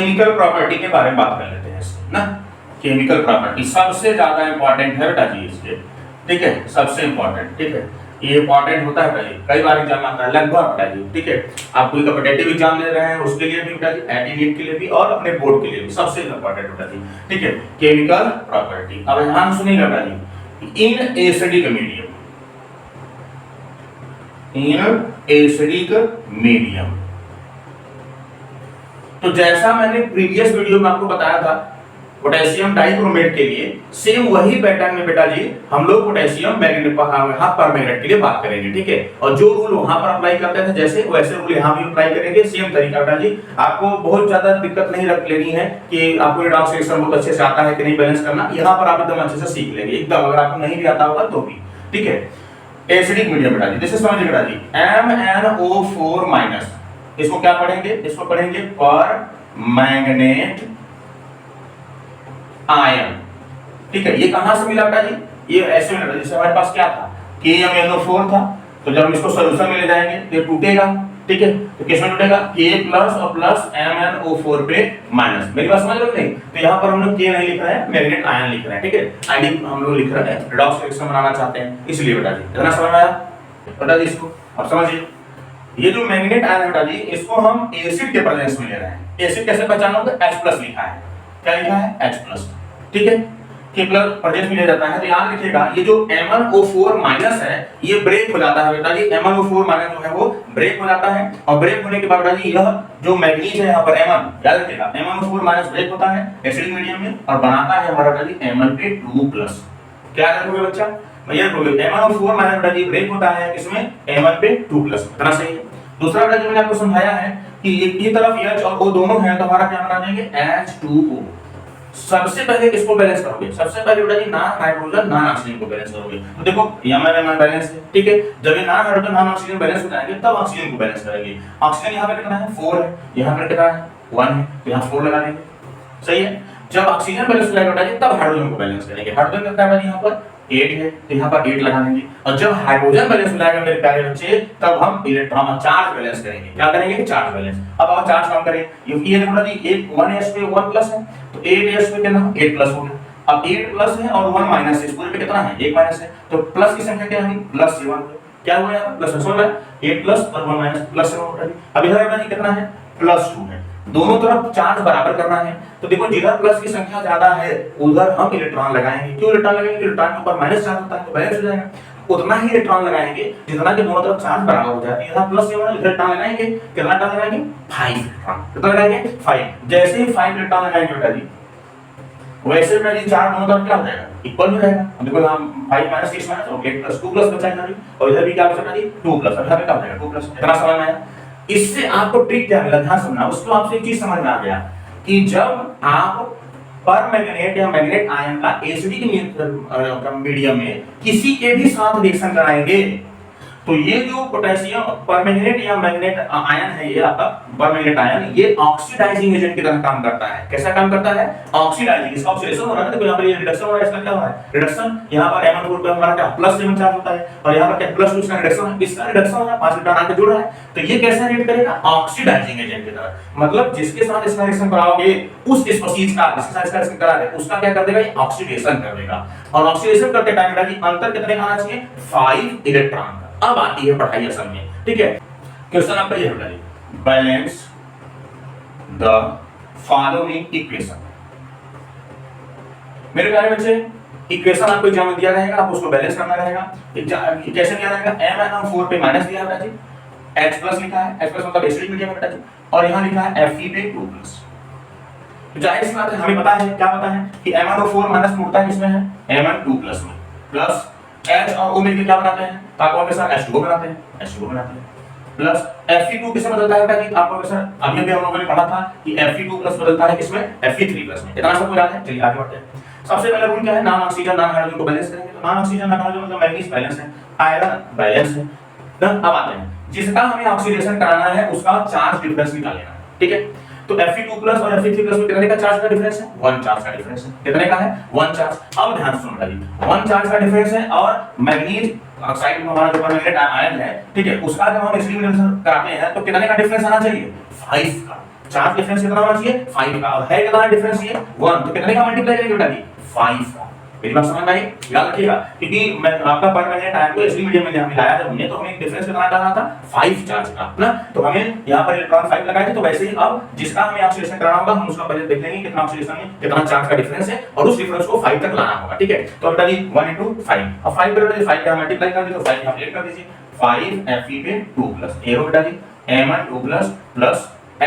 Chemical property के बारे में बात कर लेते हैं ना। केमिकल प्रॉपर्टी सबसे ज्यादा इंपॉर्टेंट है बेटा जी इसके, ठीक है, सबसे इंपॉर्टेंट, ठीक है, ये इंपॉर्टेंट होता है भाई, कई बार एग्जाम आता है लगभग बेटा जी, ठीक है। आप कोई कॉम्पिटिटिव एग्जाम दे रहे हैं उसके लिए भी बेटा जी, एटीनेट के लिए भी और अपने बोर्ड के लिए भी सबसे इंपॉर्टेंट बेटा जी, ठीक है, केमिकल प्रॉपर्टी। अब ध्यान सुनिएगा बेटा जी, in acidic medium, in acidic medium, तो जैसा मैंने प्रीवियस वीडियो में आपको बताया था पोटेशियम डाइक्रोमेट के लिए, सेम वही पैटर्न में बेटा जी हम लोग पोटेशियम मैग्नेट परमैंगनेट के लिए बात करेंगे, ठीक है। और जो रूल वहां पर अप्लाई करते थे जैसे वैसे रूल यहां भी अप्लाई करेंगे, सेम तरीका बेटा जी। आपको बहुत ज्यादा दिक्कत नहीं रख लेनी है कि आपको रिडॉक्स रिएक्शन बहुत अच्छे से आता है कि नहीं बैलेंस करना, यहां पर आप एकदम अच्छे से सीख लेंगे एकदम, अगर आपको नहीं भी आता होगा तो भी, ठीक है। एसिडिक मीडियम बेटा जी, जैसे समझिए बेटा जी MnO4-, इसको क्या पढ़ेंगे, इसको पढ़ेंगे परमैंगनेट आयन, ठीक है। ये कहां से मिला बेटा जी, ये ऐसे मिला जैसे हमारे पास क्या था KMnO4 था, तो जब हम इसको सॉल्यूशन में ले जाएंगे तो ये टूटेगा, ठीक है। तो किसमें टूटेगा, K+ और प्लस MnO4 पे माइनस। मेरी बात समझ रहे हो नहीं, तो यहां पर हम लोग K नहीं लिख रहे हैं, मैग्नेट आयन लिख रहे हैं, ठीक है। आईडी हम लोग लिख रहे हैं, रिडॉक्स रिएक्शन बनाना चाहते हैं इसलिए बेटा जी, इतना समझ में आया बेटा जी इसको। अब समझिए ये जो मैग्नेट आयन है बेटा जी, इसको हम एसिड के प्रेजेंस में ले रहे हैं। एसिड कैसे पहचानोगे, H+ लिखा है, क्या लिखा है H+, ठीक है, K+ प्रेजेंस में ले जाता है। तो याद रखिएगा ये जो MnO4- है ये ब्रेक हो जाता है बेटा जी, MnO4- जो है वो ब्रेक हो जाता है, और ब्रेक होने के बाद बेटा जी यह जो मैग्नीज है यहाँ पर Mn, याद रखिएगा MnO4- ब्रेक होता है एसिडिक मीडियम में और बनाता है हमारा बेटा जी Mn पे 2+। क्या रखोगे बच्चा, भैया रखोगे MnO4- बेटा जी ब्रेक होता है किसमें, Mn पे 2+, इतना सही है। दूसरा बेटा जो मैंने आपको समझाया है कि एक तरफ H और O दोनों हैं, तो हमारा क्या बना देंगे H2O। सबसे पहले किसको बैलेंस करोगे, सबसे पहले बेटा जी नॉन हाइड्रोजन नॉन ऑक्सीजन को बैलेंस करोगे। तो देखो Mn बैलेंस है, ठीक है। जब ये non hydrogen non oxygen balance हो जाएंगे तब ऑक्सीजन को बैलेंस करेंगे। ऑक्सीजन यहाँ पे कितना है 4 है, यहाँ पे कितना है 1 है, तो यहाँ 4 लगा देंगे, सही है। जब ऑक्सीजन बैलेंस हो जाएगा बेटा जी तब हाइड्रोजन को बैलेंस करेंगे। हाइड्रोजन कितना है यहाँ पर 8 है, तो यहाँ पर 8 लगा देंगे। और जब हाइड्रोजन बैलेंस हो जाएगा मेरे प्यारे बच्चे तब हम इलेक्ट्रॉन चार्ज बैलेंस करेंगे। क्या करेंगे, चार्ज बैलेंस। अब हम चार्ज काम करें, ये देखो जी एक 1s पे 1+ है, तो 8s पे कितना 8+ हो गया। अब 8+ है और 1- है, इस पूरे पे कितना है 1- है, तो प्लस की संख्या क्या है +7, क्या हुआ यहाँ प्लस 7 8+ और 1- +7। अब इधर कितना है +2 है, दोनों तरफ चार्ज बराबर करना है। तो देखो जिधर प्लस की संख्या ज्यादा है उधर हम इलेक्ट्रॉन लगाएंगे। क्यों इलेक्ट्रॉन लगाएंगे, इलेक्ट्रॉन के ऊपर माइनस चार्ज होता है तो बैलेंस हो जाएगा। उतना ही इलेक्ट्रॉन लगाएंगे जितना कि दोनों तरफ चार्ज बराबर हो जाए। यहां +7 इलेक्ट्रॉन लगाएंगे, कितना इलेक्ट्रॉन लगाएंगे 5 इलेक्ट्रॉन, कितना लगाएंगे 5। जैसे ही 5 इलेक्ट्रॉन लगाएंगे बेटा जी वैसे बेटा जी चार्ज दोनों तरफ क्या हो जाएगा इक्वल हो जाएगा। अब देखो हम 5 - 6 - ओके +2+ बचा है, और इधर भी क्या बचा जी 2+, अब यहां पे क्या हो जाएगा 2+। इतना समझ में आया। इससे आपको ट्रिक क्या मिला ध्यान समझना, उसको आपसे एक चीज समझ में आ गया कि जब आप परमैंगनेट या मैग्नेट आयन का एसिडिक मीडियम में किसी के भी साथ रिएक्शन कराएंगे तो ये जो पोटेशियम परमैंगनेट या मैग्नेट आयन है, ये आपका परमैंगनेट आयन, ये ऑक्सीडाइजिंग एजेंट की तरह काम करता है। कैसा काम करता है, ऑक्सीडाइजिंग। इसका ऑक्सीडेशन हो रहा है, देखो यहाँ पर ये रिडक्शन हो रहा है, इसका क्या हो रहा है रिडक्शन। यहाँ पर MnO4 पे हमारा क्या +7 चार्ज होता है और यहाँ पर क्या +2 इसका रिडक्शन है, इसका रिडक्शन हो रहा है 5 इलेक्ट्रॉन आके जुड़ रहा है, तो ये कैसा रिएक्ट करेगा ऑक्सीडाइजिंग एजेंट की तरह। मतलब जिसके साथ इसका रिएक्शन कराओगे उस स्पीशीज का, जिसके साथ इसका रिएक्शन करा रहे उसका क्या कर देगा, ये ऑक्सीडेशन कर देगा। और ऑक्सीडेशन करते टाइम बेटा जी अंतर कितने का आना चाहिए 5 इलेक्ट्रॉन का। अब आती है पढ़ाई असल में, ठीक है। क्वेश्चन आपका ये होगा जी, बैलेंस द फॉलोइंग इक्वेशन। मेरे प्यारे बच्चे इक्वेशन आपको एग्जाम में दिया रहेगा, आप उसको बैलेंस करना रहेगा। कैसे दिया रहेगा, MnO4 पे माइनस दिया बेटा जी, H+ लिखा है, H+ मतलब एसिडिक मीडियम बेटा जी, और यहां लिखा है Fe पे 2+। तो जाहिर सी बात है हमें पता है, क्या पता है कि MnO4- टूटता है किसमें है Mn2+ में, प्लस H और O मिलकर क्या बनाते हैं, ताकतों के साथ H2O बनाते हैं, H2O बनाते हैं, प्लस Fe2 किसमें बदलता है बेटा जी, आपको के साथ अभी हम लोगों ने पढ़ा था कि Fe2+ बदलता है किसमें Fe3+ में। इतना सबको याद है, चलिए आगे बढ़ते हैं। सबसे पहले रूल क्या है, नॉन ऑक्सीजन नॉन हाइड्रोजन को बैलेंस करेंगे। तो नॉन ऑक्सीजन नॉन हाइड्रोजन मतलब मैग्नीज बैलेंस है, आयरन बैलेंस है। अब आते हैं जिसका हमें ऑक्सीडेशन कराना है उसका चार्ज डिफरेंस निकाल लेना है, ठीक है। तो Fe2+ और Fe3+ में कितने का चार्ज का डिफरेंस है 1 चार्ज का डिफरेंस है। कितने का है 1 चार्ज। अब ध्यान सुनो भाई 1 चार्ज का डिफरेंस है और मैग्नीज ऑक्साइड में हमारा जो परमैंगनेट आयन है, ठीक है, उसका जब हम एसिडिक रिएक्शन कराते हैं तो कितने का डिफरेंस आना चाहिए 5 का। चार्ज डिफरेंस कितना होना चाहिए 5 का, अब है कितना डिफरेंस ये 1, तो कितने का मल्टीप्लाई करेंगे बेटा जी 5 का। मेरी बात समझ में आई? याद रखिएगा क्योंकि मैं आपका पर मैंने टाइम को एसडी मीडियम में लाया जब हमने, तो हमें डिफरेंस कितना करना था 5 चार्ज का ना, तो हमें यहाँ पर इलेक्ट्रॉन 5 लगाए थे, तो वैसे ही अब जिसका हमें ऑक्सीडेशन कराना होगा हम उसका पहले देख लेंगे कितना ऑक्सीडेशन में कितना चार्ज का डिफरेंस है और उस डिफरेंस को 5 तक लाना होगा, ठीक है। तो बेटा जी 1 into 5, अब 5 पे बेटा जी 5 का मल्टीप्लाई कर दीजिए, तो 5 यहाँ ऐड कर दीजिए, 5 Fe पे 2 प्लस ये हो बेटा जी Mn2 plus plus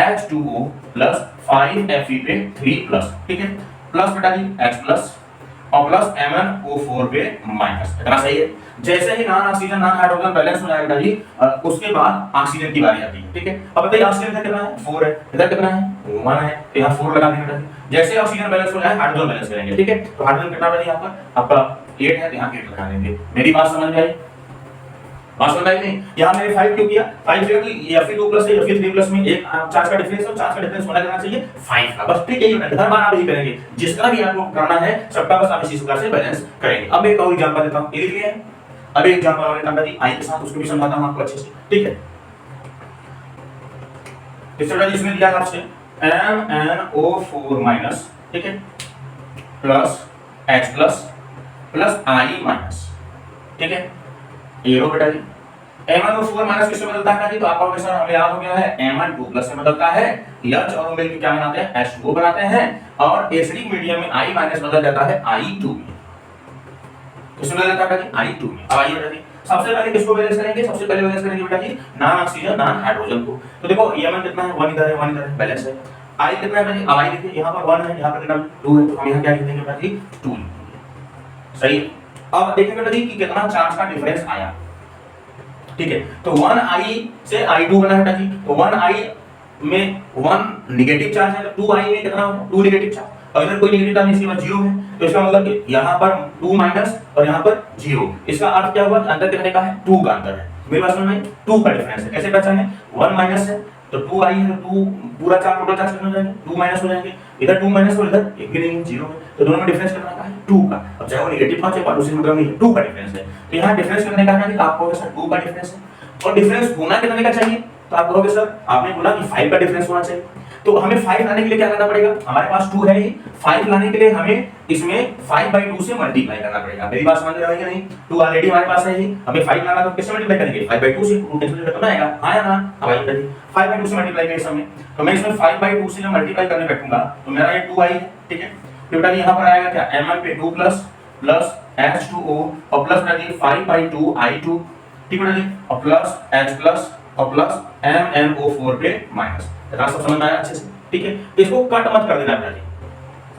H2O plus 5 Fe पे 3 प्लस, ठीक है, प्लस बेटा जी H प्लस और प्लस MnO4 पे माइनस, इतना सही है। जैसे ही non oxygen non hydrogen balance हो जाएगा बेटा जी, उसके बाद ऑक्सीजन की बारी आती है, ठीक है। अब बताइए ऑक्सीजन इधर कितना है 4 है, इधर कितना है 1 है, तो यहाँ 4 लगा देंगे बेटा जी। जैसे ऑक्सीजन बैलेंस हो जाए हाइड्रोजन बैलेंस करेंगे, ठीक है। तो हाइड्रोजन कितना बेटा जी यहाँ पर आपका 8 है, तो यहाँ 8 लगा देंगे। मेरी बात समझ में आई? बात समझ आई नहीं? यहाँ मैंने 5 क्यों किया? 5 जगह कि Fe2 प्लस से Fe3 प्लस में एक चार्ज का डिफरेंस है, चार्ज का डिफरेंस होना करना चाहिए 5 का, बस ठीक है। हर बार आप यही करेंगे, जिस तरह भी आपको करना है सबका बस आप इसी प्रकार से बैलेंस करेंगे। अब एक और एग्जांपल देता हूं, ये लिख लिए। अब एक एग्जांपल और लेता हूं आई के साथ, उसको भी समझाता हूं आपको अच्छे से, ठीक है। इस तरह इसमें दिया है आपसे MnO4 माइनस, ठीक है, plus H plus plus I minus, ठीक है। ये रो बेटा जी MnO4 माइनस किससे बदलता है जी? तो आपको सर हमें याद हो गया है Mn2 प्लस से बदलता है, H और O मिलकर क्या बनाते हैं H2O बनाते हैं, और एसिडिक मीडियम में I माइनस बदल जाता है I2 में। किसमें बदल जाता है बेटा जी I2 में। अब आइए बेटा जी सबसे पहले किसको बैलेंस करेंगे? सबसे पहले बैलेंस करेंगे बेटा जी नॉन ऑक्सीजन नॉन हाइड्रोजन को। तो देखो Mn कितना है 1 इधर है 1 इधर है, बैलेंस है। I कितना है बेटा जी? अब I देखिए यहाँ पर 1 है, यहाँ पर कितना 2 है, तो हम यहाँ क्या लिख देंगे बेटा जी 2 लिखेंगे, सही है। अब देखेंगे बेटा जी कि कितना चार्ज का डिफरेंस आया, ठीक है। तो 1I से I2 बना बेटा जी, तो 1I में 1 नेगेटिव चार्ज है, तो 2I में कितना होगा 2 नेगेटिव चार्ज, और इधर कोई नेगेटिव चार्ज नहीं, इसके बाद 0 है, तो इसका मतलब कि यहाँ पर 2 माइनस और यहाँ पर 0, इसका अर्थ क्या हुआ? अंतर कितने का है 2 का अंतर है। मेरी बात समझ में आई? 2 का डिफरेंस है। कैसे पहचाने? 1 माइनस है तो 2I है, तो 2 पूरा चार्ज टोटल चार्ज कितना हो जाएंगे 2 माइनस हो जाएंगे, इधर 2 माइनस और इधर एक भी नहीं 0 है, तो दोनों में डिफरेंस कितना का है 2 का। अब चाहे वो नेगेटिव हो चाहे पॉजिटिव मतलब नहीं 2 का डिफरेंस है। तो यहाँ डिफरेंस कितने का है? आपको सर 2 का डिफरेंस है, और डिफरेंस होना कितने का चाहिए? तो आप कहोगे सर आपने बोला कि 5 का डिफरेंस होना चाहिए, तो हमें 5 लाने के लिए क्या करना पड़ेगा? हमारे पास 2 है ही, 5 लाने के लिए हमें इसमें 5/2 से मल्टीप्लाई करना पड़ेगा। मेरी बात समझ रहे हो कि नहीं? 2 ऑलरेडी हमारे पास है ही, हमें 5 लाना तो किससे मल्टीप्लाई करेंगे? 5/2 से, रूट कैंसिल करना आएगा, आया ना? अब आइए बेटा 5/2 से मल्टीप्लाई करें समय, तो मैं इसमें 5/2 से जब मल्टीप्लाई करने बैठूंगा तो मेरा ये 2i है, ठीक है। तो बेटा यहां पर आएगा क्या Mn पे 2 प्लस प्लस H2O और प्लस बेटा जी 5/2 I2, ठीक है बेटा जी, और प्लस H प्लस और प्लस MnO4 पे माइनस। इतना सब समझ में आया अच्छे से, ठीक है। इसको कट मत कर देना बेटा जी,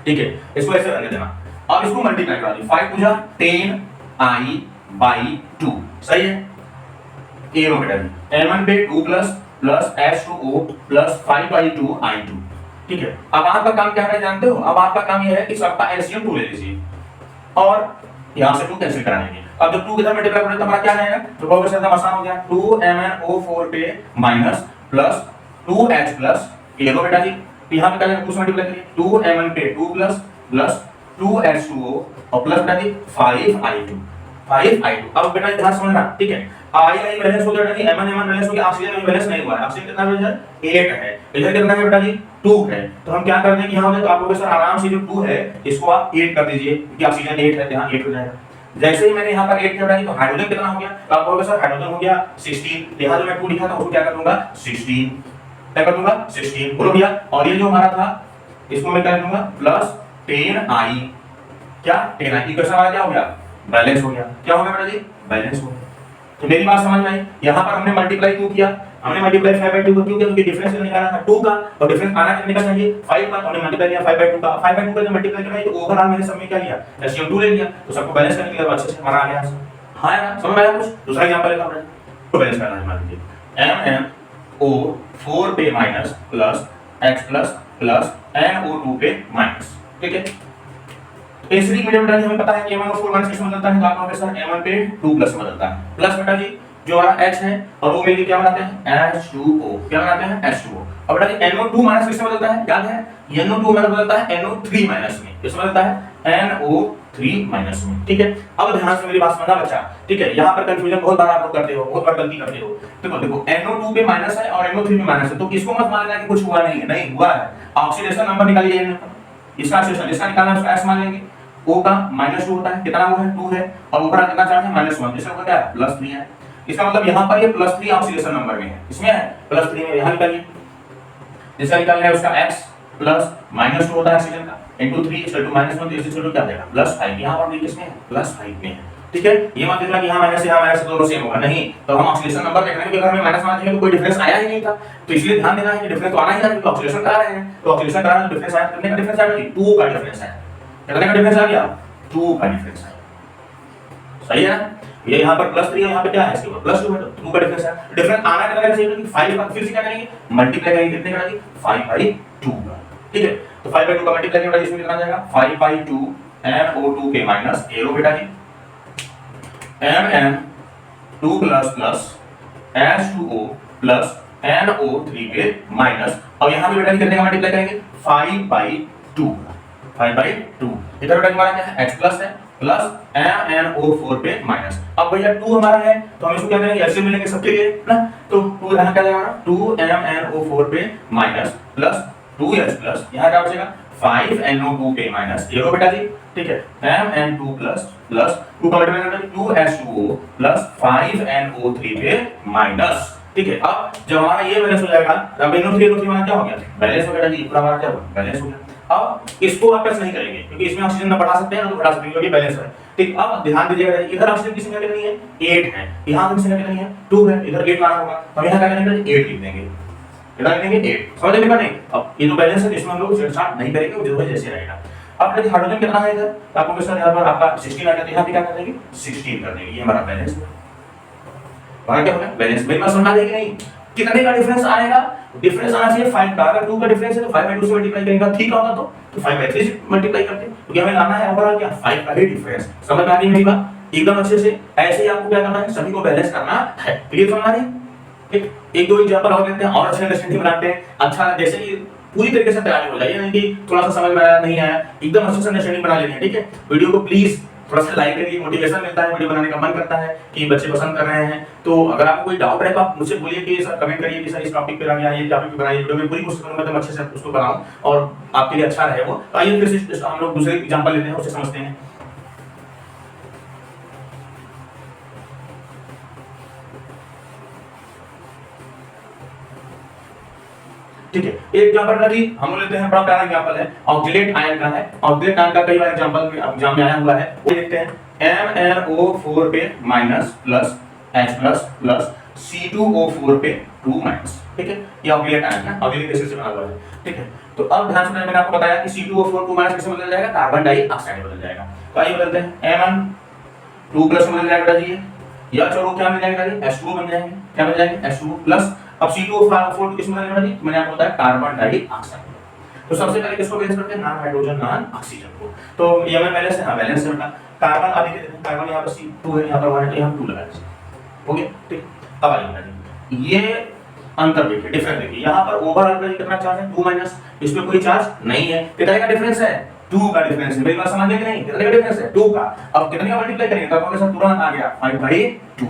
ठीक है, इसको ऐसे रहने देना। अब इसको मल्टीप्लाई करा दी, 5 पूजा 10I/2, सही है। ये लो बेटा जी Mn पे 2 plus plus H2O plus 5/2 I2, ठीक है। अब आपका काम क्या है जानते हो? अब आपका काम ये है कि सबका एलसीएम 2 ले लीजिए और यहां से 2 कैंसिल करा लेंगे। अब जब 2 के साथ मल्टीप्लाई करें तो हमारा क्या आएगा? तो बहुत से एकदम आसान हो गया, 2MnO4 पे माइनस प्लस 2H प्लस, ये लो बेटा जी यहां पे क्या है 2 से मल्टीप्लाई करिए, 2Mn पे 2 प्लस प्लस 2H2O और प्लस बेटा जी 5I2। अब बेटा ध्यान समझना, ठीक है। I बैलेंस हो गया बेटा जी, Mn बैलेंस हो गया, ऑक्सीजन में बैलेंस नहीं हुआ है। ऑक्सीजन कितना है? 8 है, इधर कितना है बेटा जी 2 है। तो हम क्या कर देंगे यहां पे, तो आप लोग सर आराम से जो 2 है इसको आप 8 कर दीजिए, क्योंकि ऑक्सीजन 8 है, यहां 8 हो जाएगा। जैसे ही मैंने यहां पर 8 किया बेटा जी, तो हाइड्रोजन कितना हो गया? तो आप कहोगे सर हाइड्रोजन हो गया 16, यहां जो मैं 2 लिखा था उसको क्या कर दूंगा 16, क्या कर दूंगा 16, बोलो भैया। और ये जो हमारा था इसको मैं क्या कर दूंगा प्लस 10I, क्या 10I कैसा आ गया? हो गया बैलेंस हो गया। क्या हो गया बेटा जी? बैलेंस हो गया। तो मेरी बात समझ में आई? यहां पर हमने मल्टीप्लाई क्यों किया? हमने मल्टीप्लाई 5/2 को क्यों किया? क्योंकि डिफरेंस निकालना था 2 का, और डिफरेंस आना कितने का चाहिए 5 का, तो हमने मल्टीप्लाई किया 5/2 का। 5/2 का जब मल्टीप्लाई किया तो ओवरऑल मैंने सब में क्या लिया एलसीएम 2 ले लिया, तो सबको बैलेंस करने के लिए अच्छे से हमारा आ गया। हां यार समझ में आया कुछ? दूसरा एग्जांपल लेता हूं, तो बैलेंस करना है। मान लीजिए MnO4 पे minus plus H plus plus NO2 पे माइनस, ठीक है। एसिडिक मीडियम बेटा जी हमें पता है कि MnO4 माइनस किसमें बदलता है? तो आप लोगों के साथ Mn पे 2 प्लस में बदलता है, प्लस बेटा जी जो हमारा H है और वो मिलके क्या बनाते हैं H2O, क्या बनाते हैं H2O। अब बेटा जी NO2 माइनस किसमें बदलता है? याद है NO2 माइनस बदलता है NO3 माइनस में, किसमें बदलता है NO3 3 माइनस में, ठीक है। अब ध्यान से मेरी बात समझना बच्चा, ठीक है। यहाँ पर कंफ्यूजन बहुत बार आप लोग करते हो, बहुत बार गलती करते हो। देखो देखो NO2 पे माइनस है और NO3 पे माइनस है, तो इसको मत मान लेना कि कुछ हुआ नहीं है, नहीं हुआ है। ऑक्सीडेशन नंबर निकालिए, इसका ऑक्सीडेशन इसका निकालना है, उसका S मान लेंगे। O का -2 होता है, कितना वो है 2 है, और ऊपर कितना चार्ज है -1, इसका मतलब क्या है +3 है। इसका मतलब यहाँ पर ये +3 ऑक्सीडेशन नंबर में है, इसमें है +3 में, यहाँ निकालिए। जिसका निकालना है उसका x प्लस -2 होता है ऑक्सीजन का इनटू 3 इक्वल टू -1, तो इससे छोटो क्या देगा +5। यहाँ पर देखिए किसमें है +5 में है, ठीक है। ये मत देखना कि यहाँ माइनस दोनों सेम होगा, नहीं। तो हम ऑक्सीडेशन नंबर देख रहे हैं कि अगर हमें माइनस मान दिया तो कोई डिफरेंस आया ही नहीं था, तो इसलिए ध्यान देना है कि डिफरेंस तो आना ही था, क्योंकि ऑक्सीडेशन करा रहे हैं। तो ऑक्सीडेशन करा रहे हैं तो डिफरेंस आया, कितने का डिफरेंस आया? 2 का डिफरेंस है। कितने का डिफरेंस आ गया? 2 का डिफरेंस है, सही है ना। ये यहाँ पर +3 है, यहाँ पे क्या है इसके ऊपर +2 है, तो 2 का डिफरेंस है। डिफरेंस आना कितना का चाहिए? 5 का, फिर से क्या करेंगे मल्टीप्लाई करेंगे, कितने का? 5/2 का, ठीक है। तो 5/2 का मल्टीप्लाई करेंगे, इसमें कितना जाएगा 5/2 NO2 के माइनस एरो बेटा जी Mn2 plus H2O plus NO3 के माइनस, और यहाँ पे बेटा कितने का मल्टीप्लाई करेंगे 5/2 इधर बेटा हमारा क्या है x प्लस है प्लस MnO4 पे माइनस। अब भैया 2 हमारा है तो हम इसको क्या करेंगे एलसीएम मिलेंगे सबके लिए ना, तो 2 यहाँ क्या जाएगा 2MnO4 पे माइनस प्लस 2H प्लस यहाँ क्या बचेगा 5NO2 पे माइनस, ये लो बेटा जी, ठीक है। Mn2 प्लस 2 का मल्टीप्लाई करते हैं 2H2O प्लस 5NO3 पे माइनस, ठीक है। अब जब हमारा ये बैलेंस हो जाएगा, अब NO3 हमारा क्या हो गया बैलेंस हो गया जी, पूरा हमारा क्या हो गया बैलेंस हो गया। अब इसको आप टच नहीं करेंगे क्योंकि इसमें ऑक्सीजन ना बढ़ा सकते हैं ना तो बढ़ा सकते हैं क्योंकि बैलेंस है, ठीक। अब ध्यान दीजिएगा इधर ऑक्सीजन की संख्या कितनी है 8 है, यहाँ की संख्या कितनी है 2 है, इधर 8 लाना होगा, हम यहाँ क्या करेंगे 8 लिख देंगे, कितना लिख देंगे 8, समझ में नहीं। अब ये जो बैलेंस है इसमें हम लोग छेड़छाड़ नहीं करेंगे, वो जो है जैसे रहेगा। अब यदि हाइड्रोजन कितना है इधर, तो आपको क्वेश्चन यहाँ पर आपका 16 आ जाता है, यहाँ पे क्या कर देंगे 16 कर देंगे, ये हमारा बैलेंस है। हमारा क्या हो गया बैलेंस। मेरी बात समझ आ रही है कि नहीं? कितने का डिफरेंस आएगा, डिफरेंस आना चाहिए 5 का, अगर 2 का डिफरेंस है तो 5/2 से मल्टीप्लाई करेंगे, ठीक होगा तो 5/3 से मल्टीप्लाई करते हैं, क्योंकि हमें लाना है ओवरऑल क्या 5 का ही डिफरेंस। समझ में आ रही है मेरी बात एकदम अच्छे से? ऐसे ही आपको क्या करना है सभी को बैलेंस करना है, क्लियर समझ आ रही है? ठीक, एक दो एग्जांपल और लेते हैं और अच्छे अंडरस्टैंडिंग बनाते हैं, अच्छा जैसे कि पूरी तरीके से तैयारी हो जाए, नहीं कि थोड़ा सा समझ में आया नहीं आया, एकदम अच्छे से अंडरस्टैंडिंग बना लेनी है, ठीक है। वीडियो को प्लीज थोड़ा सा लाइक करिए, मोटिवेशन मिलता है, वीडियो बनाने का मन करता है कि बच्चे पसंद कर रहे हैं। तो अगर आपको कोई डाउट है तो आप मुझसे बोलिए कि सर कमेंट करिए कि सर इस टॉपिक पे या ये टॉपिक पे बनाइए, वीडियो में पूरी कोशिश करूंगा तो अच्छे से उसको बनाऊं और आपके लिए अच्छा रहे वो। तो आइए फिर से हम लोग दूसरे एग्जांपल लेते हैं, उससे समझते हैं। ठीक है, एक एग्जांपल का जी हम लेते हैं, बड़ा प्यारा एग्जांपल है, ऑक्जिलेट आयन का है। ऑक्जिलेट आयन का कई बार एग्जांपल में एग्जाम में आया हुआ है, वो देखते हैं। MnO4 पे minus plus H plus plus C2O4 पे 2 माइनस, ठीक है। ये ऑक्जिलेट आयन है, ऑक्जिलेट बेसिस से बना हुआ है, ठीक है। तो अब ध्यान से मैंने आपको बताया कि C2O4 2 माइनस किससे बदल जाएगा, कार्बन डाइऑक्साइड बदल जाएगा। तो आइए बदलते हैं, Mn2 प्लस बदल जाएगा जी, या चलो क्या मिल जाएगा जी H2O बन जाएंगे, क्या बन जाएंगे H2O प्लस, अब C2O4 किसमें बदल जाएगा? मैंने आपको बताया कार्बन डाइऑक्साइड। तो सबसे पहले किसको बैलेंस करते हैं, नॉन हाइड्रोजन नॉन ऑक्सीजन को। तो ये में बैलेंस है, हां बैलेंस है बेटा। कार्बन अभी के देते हैं, कार्बन यहां पर C2 है, यहां पर 1 है, यहां 2 लगा दीजिए, ओके ठीक। अब आइए बेटा ये अंतर देखिए, डिफरेंस देखिए, यहां पर ओवरऑल का कितना चार्ज है 2 माइनस, इसमें कोई चार्ज नहीं है, कितने का डिफरेंस है 2 का डिफरेंस है। मेरी बात समझ में कि नहीं? कितने का डिफरेंस है 2 का। अब कितने का मल्टीप्लाई करेंगे तो आपके साथ तुरंत आ गया 5/2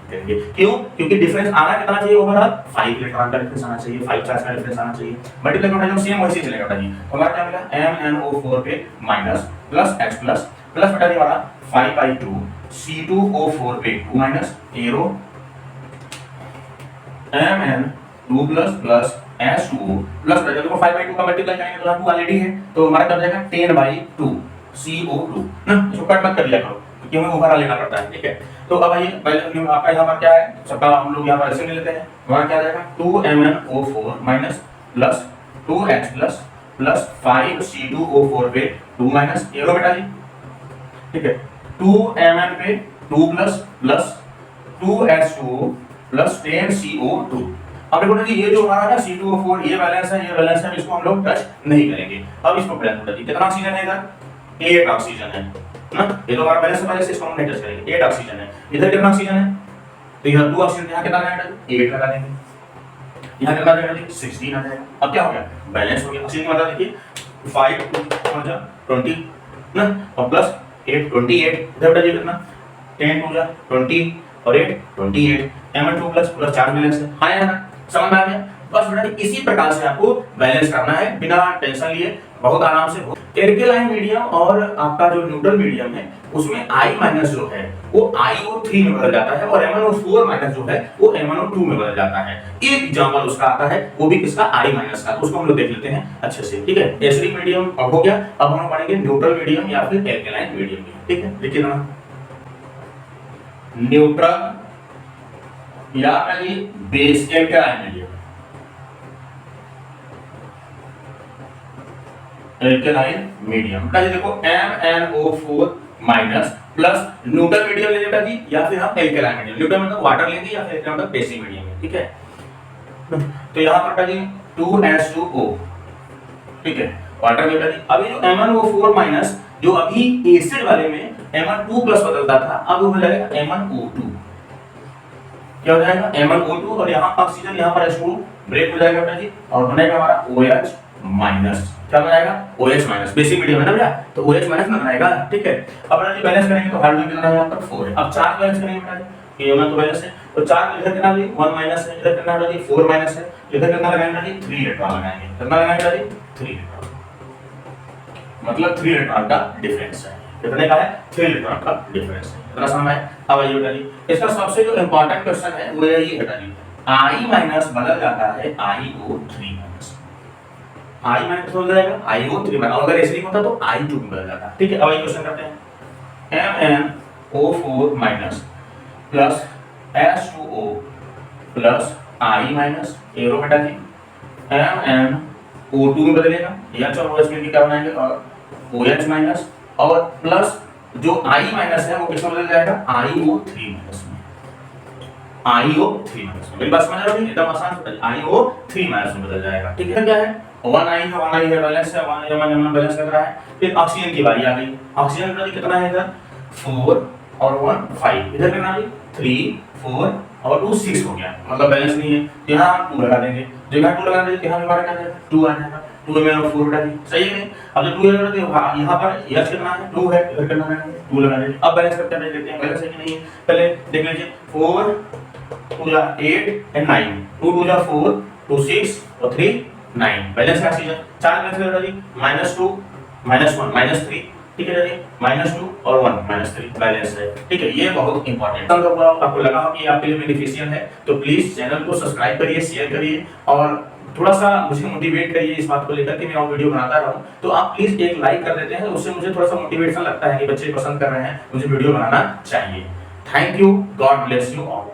करेंगे, क्यों? क्योंकि डिफरेंस आना कितना चाहिए ओवरऑल 5 इलेक्ट्रॉन का डिफरेंस आना चाहिए, 5 चार्ज का डिफरेंस आना चाहिए। मल्टीप्लाई करना जब सेम वैसे ही चलेगा बेटा जी। तो हमारा क्या मिला MnO4 पे minus plus H plus plus बेटा जी हमारा 5/2 C2O4 पे 2 minus arrow Mn2 plus plus H2O plus बेटा देखो 5/2 का मल्टीप्लाई करेंगे तो 2 ऑलरेडी है, तो हमारा क्या हो जाएगा 10/2 CO2 ना, इसको कट मत कर लिया करो क्योंकि हमें ओवरऑल लेना पड़ता है, ठीक है। तो अब आइए पहले आपका यहाँ पर क्या है, सबका हम लोग यहाँ पर ऐसे ले लेते हैं। हमारा क्या आ जाएगा 2MnO4 minus plus 2H plus plus 5C2O4 पे 2 माइनस, ये लो बेटा जी, ठीक है। 2Mn पे 2 plus plus 2H2O plus 10CO2। अब देखो जी ये जो हमारा है C2O4 ये बैलेंस है, ये बैलेंस है, इसको हम लोग टच नहीं करेंगे। अब इसको बैलेंस बेटा जी कितना ऑक्सीजन है इधर 8 ऑक्सीजन है ना, ये तो हमारा बैलेंस है, पहले से इसको हम नहीं टच करेंगे। 8 ऑक्सीजन है, इधर कितना ऑक्सीजन है तो यहां 2 ऑक्सीजन, यहां कितना आएगा 8 लगा देंगे, यहां कितना आ जाएगा 16 आ जाएगा। अब क्या हो गया बैलेंस हो गया। ऑक्सीजन की मात्रा देखिए 5 2 20 ना, और प्लस 8 28, इधर बेटा जी कितना 10 2 जा 20 और 8 28, Mn2 प्लस 4 बैलेंस है। हाँ या ना, समझ में आ गया? बस बेटा इसी प्रकार से आपको बैलेंस करना है बिना टेंशन लिए, बहुत आराम से। एल्केलाइन मीडियम और आपका जो न्यूट्रल मीडियम है उसमें I माइनस जो है वो IO3 में बदल जाता है और MnO4 माइनस जो है वो MnO2 में बदल जाता है। एक एग्जांपल उसका आता है, वो भी किसका, I माइनस का, तो उसको हम लोग देख लेते हैं अच्छे से। ठीक है, एसिडिक मीडियम अब हो गया, अब हम पढ़ेंगे न्यूट्रल मीडियम या फिर एल्केलाइन मीडियम। ठीक है, लिखिए ना, न्यूट्रल या base alkaline medium, alkaline medium का देखो MnO4 minus plus neutral medium ले लेगा जी, या फिर हम एल्केलाइन मीडियम, न्यूट्रल मतलब वाटर लेंगे या फिर मतलब बेसिक मीडियम है। ठीक है, तो यहां पर जी 2H2O, ठीक है, वाटर लेगा जी। अभी जो MnO4 माइनस जो अभी एसिड वाले में Mn2 प्लस बदलता था, अब हो जाएगा MnO2, क्या हो जाएगा MnO2, और यहाँ ऑक्सीजन यहाँ पर H2 ब्रेक हो जाएगा बेटा जी और बनेगा हमारा OH माइनस। क्या बनाएगा OH माइनस, बेसिक मीडियम है ना बेटा, तो OH माइनस में बनाएगा। ठीक है, अब बेटा जी बैलेंस करेंगे तो हाइड्रोजन कितना है यहाँ पर 4 है। अब चार्ज बैलेंस करेंगे बेटा जी, ये में तो बैलेंस है, तो चार्ज इधर कितना जी 1 माइनस है, इधर कितना बेटा जी 4 माइनस है, इधर कितना लगाएंगे बेटा जी 3 इलेक्ट्रॉन लगाएंगे। कितना लगाएंगे बेटा जी 3 इलेक्ट्रॉन, मतलब 3 इलेक्ट्रॉन का डिफरेंस है। कितने का है 3 इलेक्ट्रॉन का डिफरेंस है। इतना समझ में? अब आइए बेटा जी, इसका सबसे जो इंपॉर्टेंट क्वेश्चन है वो ये बेटा जी, I माइनस बदल जाता है IO3 माइनस, I माइनस हो जाएगा IO3 माइनस, और अगर एसिडिक होता तो I2 में बदल जाता। ठीक है, अब ये क्वेश्चन करते हैं, MnO4 minus plus H2O plus I minus, arrow बेटा जी MnO2 में बदलेगा, H और OH मिलकर क्या बनाएंगे और OH माइनस, और प्लस जो I माइनस है वो किसमें बदल जाएगा IO3 माइनस में, IO3 माइनस में। मेरी बात समझ रहे हो? एकदम आसान है, IO3 माइनस में बदल जाएगा। ठीक है, क्या है 1I है बैलेंस है, 1 बैलेंस कर रहा है। फिर ऑक्सीजन की बारी आ गई, ऑक्सीजन का कितना है इधर 4 और 1 5, इधर कितना है 3 4 और 2 6 हो गया, मतलब बैलेंस नहीं है, यहाँ हम 2 लगा देंगे, जगह 2 लगा देंगे, यहाँ हमारा क्या है 2 आ जाएगा, 2 में 4 बेटा जी, सही है। अब जब 2 लगा देते हैं यहाँ पर H कितना है 2 है, इधर कितना है 2 लगा देंगे। अब बैलेंस करके देख लेते हैं बैलेंस है कि नहीं है, पहले देख लीजिए 4 2 जा 8 एंड 9, 2 2 जा 4 2 6 और 3 9, बैलेंस है ऑक्सीजन। चार बैलेंस बेटा जी -2 -1 -3, ठीक है जी, -2 और 1 -3 बैलेंस है। ठीक है, ये बहुत इंपॉर्टेंट है। तो आपको लगा हो कि आपके लिए बेनिफिशियल है तो प्लीज चैनल को सब्सक्राइब करिए, शेयर करिए और थोड़ा सा मुझे मोटिवेट करिए इस बात को लेकर कि मैं और वीडियो बनाता रहूं। तो आप प्लीज एक लाइक कर देते हैं, उससे मुझे थोड़ा सा मोटिवेशन लगता है कि बच्चे पसंद कर रहे हैं, मुझे वीडियो बनाना चाहिए। Thank you, God bless you all.